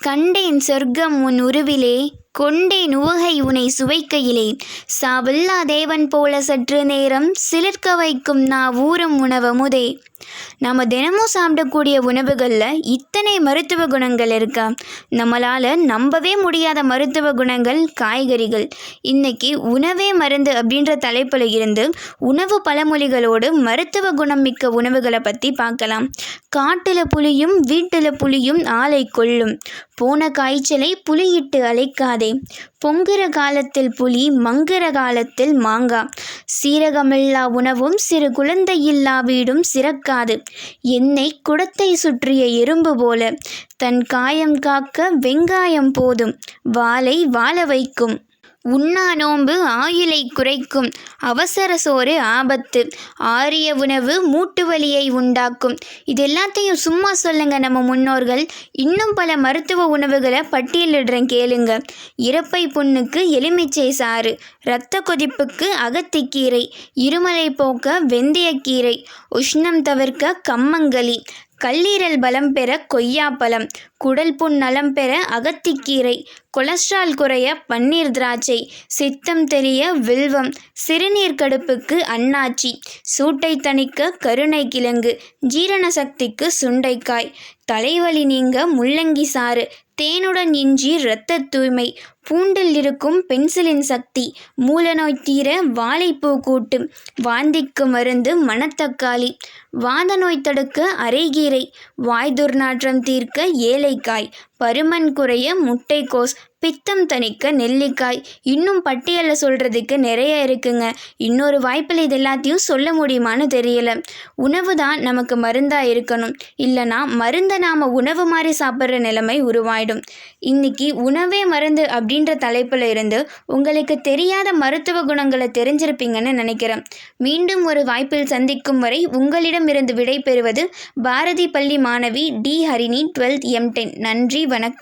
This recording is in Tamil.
கண்டேன் சொர்க்கம் உன் உருவிலே, கொண்டேன் உவகை உனை சுவைக்கையிலே. சாவில்லா தேவன் போல சற்று நேரம் சிலிர்க்க வைக்கும் ஊறும் உணவமுதே. நம்ம தினமும் சாப்பிடக்கூடிய உணவுகளில் இத்தனை மருத்துவ குணங்கள் இருக்கா? நம்மளால் நம்பவே முடியாத மருத்துவ குணங்கள் காய்கறிகள். இன்னைக்கு உணவே மருந்து அப்படின்ற தலைப்பில் இருந்து உணவு பழமொழிகளோடு மருத்துவ குணம் மிக்க உணவுகளை பற்றி பார்க்கலாம். காட்டில் புளியும் வீட்டில் புளியும் ஆளை கொள்ளும். போன காய்ச்சலை புளியிட்டு அழைக்காதே. பொங்குற காலத்தில் புளி, மங்குற காலத்தில் மாங்காய். சீரகமில்லா உணவும் சிறு குழந்தையில்லா வீடும் சிறக்காது. எண்ணெய் குடத்தை சுற்றிய எறும்பு போல. தன் காயம் காக்க வெங்காயம் போதும், வாளை வாழ வைக்கும். உண்ணா நோன்பு ஆயுளை குறைக்கும். அவசர சோறு ஆபத்து. ஆரிய உணவு மூட்டு வலியை உண்டாக்கும். இது எல்லாத்தையும் சும்மா சொல்லுங்க நம்ம முன்னோர்கள். இன்னும் பல மருத்துவ உணவுகளை பட்டியலிடுறேன் கேளுங்க. இறப்பை புண்ணுக்கு எலுமிச்சை சாறு, இரத்த கொதிப்புக்கு அகத்திக்கீரை, இருமலை போக்க வெந்தயக்கீரை, உஷ்ணம் தவிர்க்க கம்மங்களி, கல்லீரல் பலம் பெற கொய்யாப்பழம், குடல் புண் நலம் பெற அகத்திக்கீரை, கொலஸ்ட்ரால் குறைய பன்னீர் திராட்சை, சித்தம் தெளிய வில்வம், சிறுநீர் கடுப்புக்கு அன்னாச்சி, சூட்டை தணிக்க கருணை கிழங்கு, ஜீரண சக்திக்கு சுண்டைக்காய், தலைவலி நீங்க முள்ளங்கி சாறு, தேனுடன் இஞ்சி இரத்த தூய்மை, பூண்டில் இருக்கும் பென்சிலின் சக்தி, மூலநோய் தீர வாழைப்பூ கூட்டு, வாந்திக்கு மருந்து மணத்தக்காளி, வாத நோய் தடுக்க அரைகீரை, வாய் துர்நாற்றம் தீர்க்க ஏலைக்காய், பருமன் குறைய முட்டைக்கோஸ், பித்தம் தணிக்க நெல்லிக்காய். இன்னும் பட்டியலில் சொல்கிறதுக்கு நிறைய இருக்குங்க. இன்னொரு வாய்ப்பில் இது எல்லாத்தையும் சொல்ல முடியுமான்னு தெரியல. உணவு தான் நமக்கு மருந்தாக இருக்கணும், இல்லைனா மருந்தை நாம் உணவு மாதிரி சாப்பிட்ற நிலைமை உருவாயிடும். இன்னைக்கு உணவே மருந்து அப்படின்ற தலைப்பில் இருந்து உங்களுக்கு தெரியாத மருத்துவ குணங்களை தெரிஞ்சிருப்பீங்கன்னு நினைக்கிறேன். மீண்டும் ஒரு வாய்ப்பில் சந்திக்கும் வரை உங்களிடம் இருந்து விடை பெறுவது பாரதி பள்ளி மாணவி டி ஹரிணி 12th M10. நன்றி, வணக்கம்.